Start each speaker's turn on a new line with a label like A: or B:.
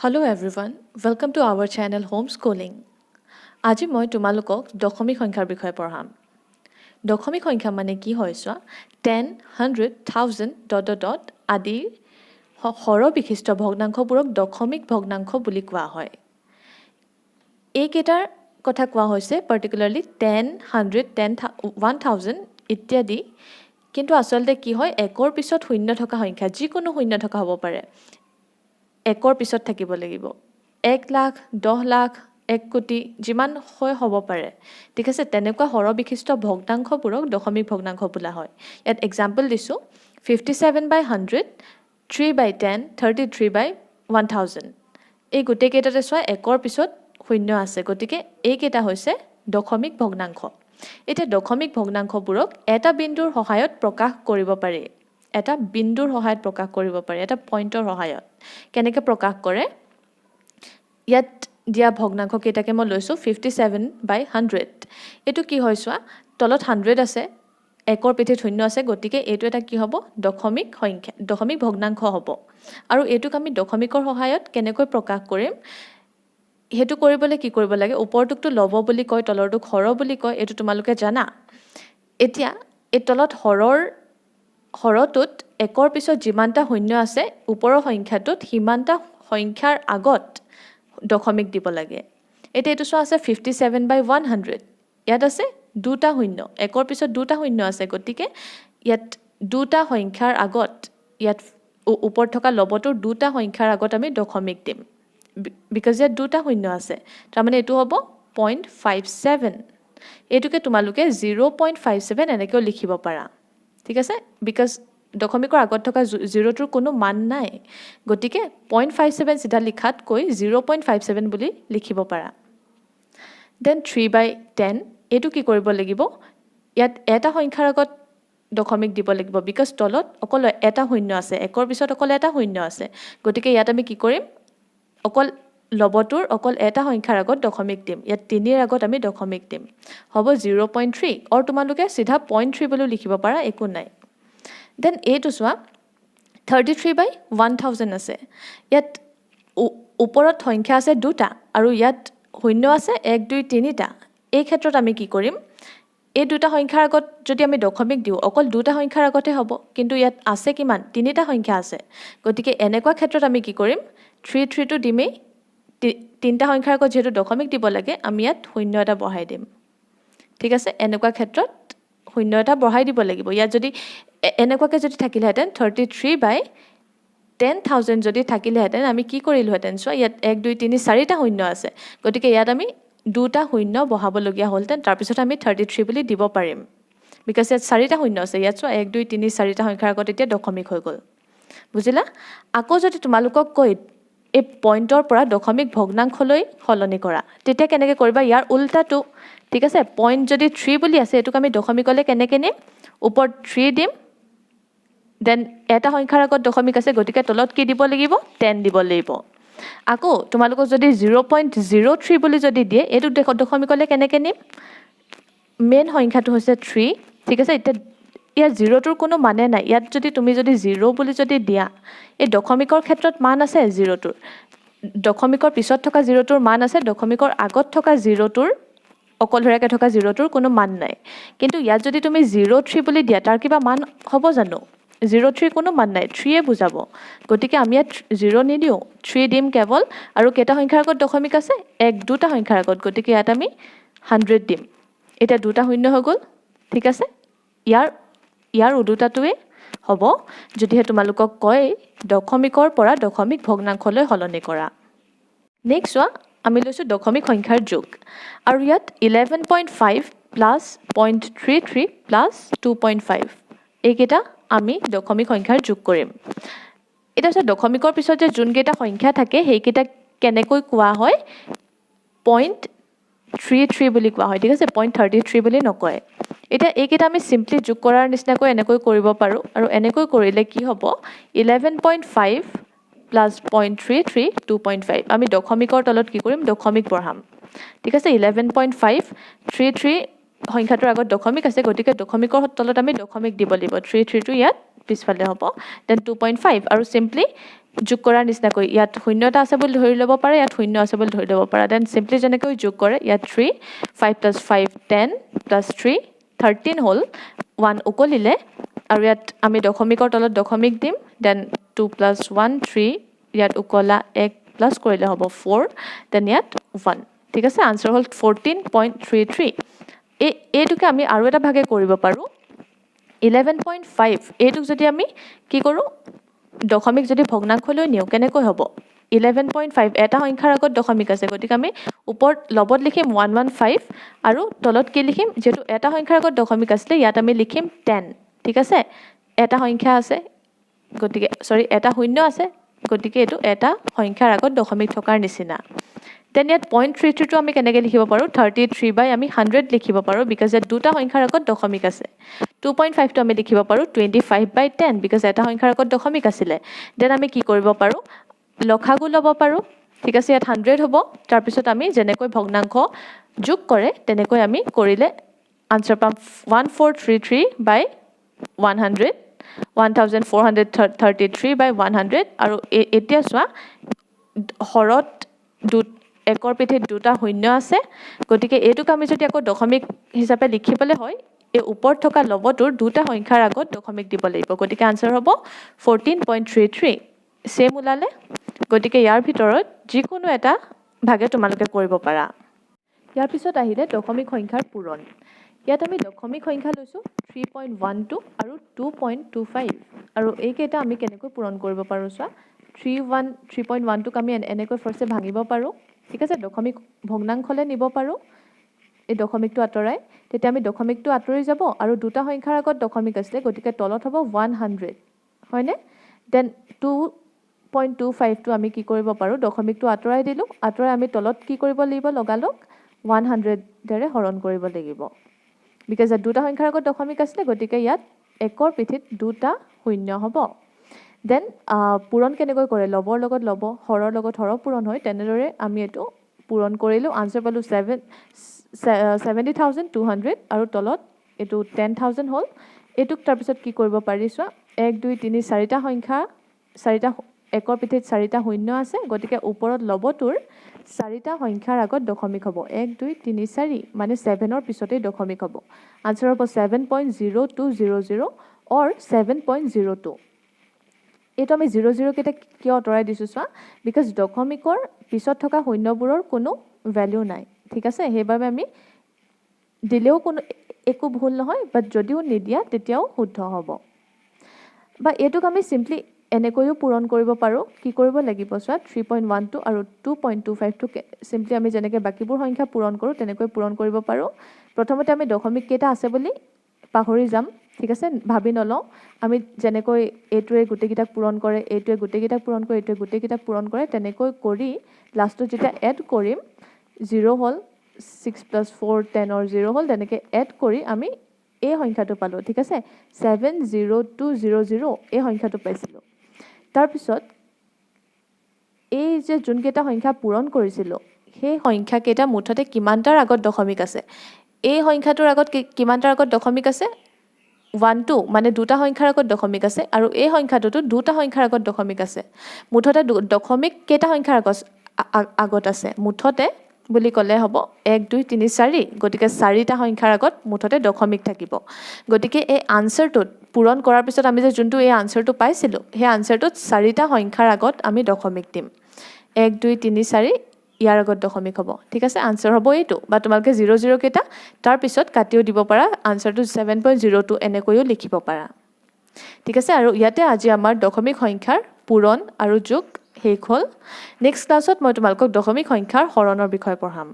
A: Hello everyone, welcome to our channel Homeschooling. আজি মই তোমালোকক দশমিক সংখ্যাৰ বিষয়ে পঢ়াম। দশমিক সংখ্যা মানে কি হয় চোৱা 10, 100, 1000 ... আদি হৰ বিশিষ্ট ভগ্নাংশবোৰক দশমিক ভগ্নাংশ বুলি কোৱা হয়। এইকেইটাৰ কথা কোৱা হৈছে particularly 10, 100, 1000 ইত্যাদি। কিন্তু আচলতে কি হয় একৰ পিছত শূন্য থকা সংখ্যা যিকোনো শূন্য থকা হ'ব পাৰে। একৰ পিছত থাকিব লাগিব 1 লাখ 10 লাখ 1 কোটি যিমান হয় হ'ব পাৰে ঠিক আছে তেনেকুৱা হৰ বিশিষ্ট ভগ্নাংশবোৰক দশমিক ভগ্নাংশ বোলা হয় ইয়াত এক্সাম্পল দিছো 57/100 3/10 33/1000 এই গোটেই কেইটাতে চোৱা একৰ পিছত শূন্য আছে গতিকে এই কেইটা হৈছে দশমিক ভগ্নাংশ এতিয়া দশমিক ভগ্নাংশবোৰক এটা বিন্দুৰ সহায়ত প্ৰকাশ কৰিব পাৰি এটা বিন্দুৰ সহায়ত প্ৰকাশ কৰিব পাৰি এটা পইণ্টৰ সহায়ত কেনেকৈ প্ৰকাশ কৰে ইয়াত দিয়া ভগ্নাংশ কেইটাকে মই লৈছো 57/100 এটো কি হয় চোৱা তলত 100 আছে একৰ পিঠিত শূন্য আছে গতিকে এটো এটা কি হ'ব দশমিক সংখ্যা দশমিক ভগ্নাংশ হ'ব আৰু এটোক আমি দশমিকৰ সহায়ত কেনেকৈ প্ৰকাশ কৰিম হেতু কৰিবলৈ কি কৰিব লাগে ওপৰটোকটো লব বুলি কয় তলৰটোক হৰ বুলি কয় এটো তোমালোকে জানা এতিয়া এই তলত হৰটোত একৰ পিছত যিমানটা শূন্য আছে ওপৰৰ সংখ্যাটোত সিমানটা সংখ্যাৰ আগত দশমিক দিব লাগে এতিয়া এটো চোৱা আছে 57/100 ইয়াত আছে দুটা শূন্য একৰ পিছত দুটা শূন্য আছে গতিকে ইয়াত দুটা সংখ্যাৰ আগত ইয়াত ওপৰত থকা লবটোৰ দুটা সংখ্যাৰ আগত আমি দশমিক দিম because ইয়াত দুটা শূন্য আছে তাৰ মানে এটো হ'ব 0.57 এটোকে তোমালোকে 0.57 এনেকৈ লিখিব পাৰা ঠিক আছে because দশমিকৰ আগত থকা 0 টোৰ কোনো মান নাই গতিকে 0.57 সিধা লিখাত কৈ 0.57 বুলি লিখিব পাৰা then 3/10 এটো কি কৰিব লাগিব ইয়াত এটা সংখ্যাৰ আগত দশমিক দিব লাগিব because তলত অকল এটা শূন্য আছে একৰ পিছত অকল এটা শূন্য আছে গতিকে ইয়াত আমি কি কৰিম অকল লবটোৰ অকল এটা সংখ্যাৰ আগত দশমিক দিম ইয়াত 3 ৰ আগত আমি দশমিক দিম হ'ব 0.3 আৰু তোমালোকে সিধা 0.3 বুলি লিখিব পাৰা একো নাই then এটো চোৱা 33/1000 আছে ইয়াত ওপৰত সংখ্যা আছে দুটা আৰু ইয়াত শূন্য আছে 1 2 3টা এই ক্ষেত্ৰত আমি কি কৰিম এই দুটা সংখ্যাৰ আগত যদি আমি দশমিক দিও অকল দুটা সংখ্যাৰ আগতে হ'ব কিন্তু ইয়াত আছে কিমান তিনিটা সংখ্যা আছে গতিকে এনেকুৱা ক্ষেত্ৰত আমি কি কৰিম 3 টো দিমেই তিনটা সংখ্যাৰ আগত যেটো দশমিক দিব লাগে আমি ইয়াত শূন্য এটা বহাই দিম ঠিক আছে এনেকুৱা ক্ষেত্ৰত শূন্য এটা বহাই দিব লাগিব ইয়াত যদি এনেকুৱাকে যদি থাকিলেহেঁতেন 33/10000 যদি থাকিলেহেঁতেন আমি কি কৰিলোহেঁতেন চোৱা ইয়াত 1 2 3 4টা শূন্য আছে গতিকে ইয়াত আমি দুটা শূন্য বহাবলগীয়া হ'লতেন তাৰপিছত আমি 33 বুলি দিব পাৰিম because ইয়াত 4টা শূন্য আছে ইয়াত চোৱা 1 2 3 4টা সংখ্যাৰ আগত এতিয়া দশমিক হৈ গ'ল বুজিলা আকৌ যদি তোমালোকক কৈ এই পইণ্টৰ পৰা দশমিক ভগ্নাংশলৈ সলনি কৰা তেতিয়া কেনেকৈ কৰিবা ইয়াৰ উল্টাটো ঠিক আছে পইণ্ট যদি 3 বুলি আছে এটোক আমি দশমিকলৈ কেনেকৈ নিম ওপৰত 3 দিম দেন এটা সংখ্যাৰ আগত দশমিক আছে গতিকে তলত কি দিব লাগিব 10 দিব লাগিব আকৌ তোমালোকক যদি 0.03 বুলি যদি দিয়ে এটো দশমিকলৈ কেনেকৈ নিম মেইন সংখ্যাটো হৈছে 3 ঠিক আছে এতিয়া ইয়াৰ 0 টোৰ কোনো মানে নাই ইয়াত যদি তুমি যদি 0 বুলি যদি দিয়া এই দশমিকৰ ক্ষেত্ৰত মান আছে 0 টোৰ দশমিকৰ পিছত থকা 0 টোৰ মান আছে দশমিকৰ আগত থকা 0 টোৰ অকলহৰীয়াকৈ থকা 0 টোৰ কোনো মান নাই কিন্তু ইয়াত যদি তুমি 03 বুলি দিয়া তাৰ কিবা মান হ'ব জানো 03 কোনো মান নাই 3 এ বুজাব গতিকে আমি ইয়াত 0 নিদিও 3 দিম কেৱল আৰু কেটা সংখ্যাৰ আগত দশমিক আছে এক দুটা সংখ্যাৰ আগত গতিকে ইয়াত আমি 100 দিম এটা দুটা শূন্য হৈ গ'ল ঠিক আছে ইয়াৰ উদুটাটোৱে হ'ব যদিহে তোমালোকক কয় দশমিকৰ পৰা দশমিক ভগ্নাংশলৈ সলনি কৰা নেক্সট চোৱা আমি লৈছো দশমিক সংখ্যাৰ যোগ আৰু ইয়াত 11.5 প্লাস 0.33 প্লাস 2.5 এইকেইটা আমি দশমিক সংখ্যাৰ যোগ কৰিম এটা আছে দশমিকৰ পিছত যে যোনকেইটা সংখ্যা থাকে সেইকেইটা কেনেকৈ কোৱা হয় 0.33 বুলি কোৱা হয় ঠিক আছে 0.33 বুলি নকয় এটা এইকেইটা আমি সিম্পলি যোগ কৰাৰ নিচিনাকৈ এনেকৈ কৰিব পাৰো আৰু এনেকৈ কৰিলে কি হ'ব 11.5 প্লাস 0.33 2.5 আমি দশমিকৰ তলত কি কৰিম দশমিক বঢ়াম ঠিক আছে 11.5 33 সংখ্যাটোৰ আগত দশমিক আছে গতিকে দশমিকৰ তলত আমি দশমিক দিব লাগিব 33 টো ইয়াত পিছফালে হ'ব দেন 2.5 আৰু সিম্পলি যোগ কৰাৰ নিচিনাকৈ ইয়াত শূন্য এটা আছে বুলি ধৰি ল'ব পাৰে ইয়াত শূন্য আছে বুলি ধৰি ল'ব পাৰে দেন সিম্পলি যেনেকৈ যোগ কৰে ইয়াত 3 5 + 5 10 + 3 13 হ'ল 1 উকলিলে আৰু ইয়াত আমি দশমিকৰ তলত দশমিক দিম দেন 2 + 1 3 ইয়াত উকলা 1 প্লাস কৰিলে হ'ব 4 দেন ইয়াত 1 ঠিক আছে আনসাৰ হ'ল 14.33 এইটোকে আমি আৰু এটা ভাগে কৰিব পাৰো 11.5 এইটোক যদি আমি কি কৰো দশমিক যদি ভগ্নাংশলৈ নিও কেনেকৈ হ'ব 11.5 এটা সংখ্যাৰ আগত দশমিক আছে গতিকে আমি ওপৰত লবত লিখিম 115 আৰু তলত কি লিখিম যেটো এটা সংখ্যাৰ আগত দশমিক আছিল ইয়াত আমি লিখিম 10 ঠিক আছে এটা সংখ্যা আছে গতিকে সৰি এটা শূন্য আছে গতিকে এটো এটা সংখ্যাৰ আগত দশমিক থকাৰ নিচিনা দেন ইয়াত 0.33 টো আমি কেনেকৈ লিখিব পাৰো 33 বাই আমি 100 লিখিব পাৰো বিকজ ইয়াত দুটা সংখ্যাৰ আগত দশমিক আছে 2.5 টো আমি লিখিব পাৰো 25 বাই 10 বিকজ এটা সংখ্যাৰ আগত দশমিক আছিল দেন আমি কি কৰিব পাৰো লখাগু লব পাৰো ঠিক আছে ইয়াত 100 হ'ব তাৰ পিছত আমি যেনেকৈ ভগ্নাংশ যোগ কৰে তেনেকৈ আমি কৰিলে আনসাৰ পাম 1433 বাই 100 1433 by 100 আৰু এতিয়া চোৱা হৰত একৰ পিঠিত দুটা শূন্য আছে গতিকে এইটোক আমি যদি আকৌ দশমিক হিচাপে লিখিবলৈ হয় এই ওপৰত থকা লবটোৰ দুটা সংখ্যাৰ আগত দশমিক দিব লাগিব গতিকে আনসাৰ হ'ব 14.33 সেম ওলালে গতিকে ইয়াৰ ভিতৰত যিকোনো এটা ভাগে তোমালোকে কৰিব পাৰা ইয়াৰ পিছত আহিলে দশমিক সংখ্যাৰ পূৰণ ইয়াত আমি দশমিক সংখ্যা লৈছো 3.12 আৰু 2.25 আৰু এইকেইটা আমি কেনেকৈ পূৰণ কৰিব পাৰো চোৱা 3.12 ক আমি এনেকৈ ফাৰ্স্টে ভাঙিব পাৰো ঠিক আছে দশমিক ভগ্নাংশলে নিব পাৰো এই দশমিকটো আতৰাই তেতিয়া আমি দশমিকটো আতৰি যাব আৰু দুটা সংখ্যাৰ আগত দশমিক আছে গতিকে তলত হ'ব 100 হয়নে দেন 2.25 টো আমি কি কৰিব পাৰো দশমিকটো আতৰাই দিলো আতৰাই আমি তলত কি কৰিব লাগিব লগালক 100 দৰে হৰণ কৰিব লাগিব because দুটা সংখ্যাৰ আগত দশমিক আছে গতিকে ইয়াত একৰ পিঠিত দুটা শূন্য হ'ব দেন পূৰণ কেনেকৈ কৰে লবৰ লগত লব হৰৰ লগত হৰ পূৰণ হয় তেনেদৰে আমি এটো পূৰণ কৰিলো আনসাৰ পালো 70200 আৰু তলত এটো 10000 হ'ল এটুক তাৰ পিছত কি কৰিব পাৰিছো 1 2 3 4টা সংখ্যা চাৰিটা একৰ পিঠিত চাৰিটা শূন্য আছে গতিকে ওপৰত লবটোৰ চাৰিটা সংখ্যাৰ আগত দশমিক হ'ব 1 2 3 4 মানে 7 ৰ পিছতেই দশমিক হ'ব আনসাৰ হ'ব 7.0200 or 7.02 এটো আমি 00 কেটা কিয় অতৰাই দিছো চোৱা বিকজ দশমিকৰ পিছত থকা শূন্যবোৰৰ কোনো ভ্যালু নাই ঠিক আছে হেবাবে আমি দিলেও কোনো একো ভুল নহয় বাট যদিও নিদিয়া তেতিয়াও শুদ্ধ হ'ব বা এটোক আমি সিম্পলি এনেকৈও পূৰণ কৰিব পাৰো কি কৰিব লাগিব চোৱা 3.12 আৰু 2.25 টো সিম্পলি আমি যেনেকৈ বাকিবোৰ সংখ্যা পূৰণ কৰো তেনেকৈ পূৰণ কৰিব পাৰো প্ৰথমতে আমি দশমিক কেটা আছে বুলি পাহৰি যাম ঠিক আছে ভাবি নলও আমি যেনেকৈ এটোৱে গুটেকিটাক পূৰণ কৰে এটোৱে গুটেকিটাক পূৰণ কৰে এটোৱে গুটেকিটাক পূৰণ কৰে তেনেকৈ কৰি লাষ্টত যেতিয়া এড কৰিম 0 হ'ল 6 + 4 10 or 0 হ'ল তেনেকৈ এড কৰি আমি এই সংখ্যাটো পালো ঠিক আছে 70200 এই সংখ্যাটো পাইছিলো তাৰ পিছত এই যে যোনকেটা সংখ্যা পূৰণ কৰিছিল সেই সংখ্যা কেটা মুঠতে কিমানটাৰ আগত দশমিক আছে এই সংখ্যাটোৰ আগত কিমানটাৰ আগত দশমিক আছে 1 2 মানে দুটা সংখ্যাৰ আগত দশমিক আছে আৰু এই সংখ্যাটোতো দুটা সংখ্যাৰ আগত দশমিক আছে মুঠতে দশমিক কেটা সংখ্যাৰ আগত আছে মুঠতে বুলি কলে হ'ব 1 2 3 4 গতিকে চাৰিটা সংখ্যাৰ আগত মুঠতে দশমিক থাকিব গতিকে এই আনসাৰটোত পূৰণ কৰাৰ পিছত আমি যে যোনটো এই আনসাৰটো পাইছিলো সেই আনসাৰটোত চাৰিটা সংখ্যাৰ আগত আমি দশমিক দিম 1 2 3 4 ইয়াৰ আগত দশমিক হ'ব ঠিক আছে আনসাৰ হ'ব এইটো বা তোমালকে 00 কেটা তাৰ পিছত কাটিও দিব পাৰা আনসাৰটো 7.02 এনেকৈও লিখিব পাৰা ঠিক আছে আৰু ইয়াতে আজি আমাৰ দশমিক সংখ্যাৰ পূৰণ আৰু যোগ শেষ হ'ল নেক্সট ক্লাছত মই তোমালকক দশমিক সংখ্যাৰ হৰণৰ বিষয় পঢ়াম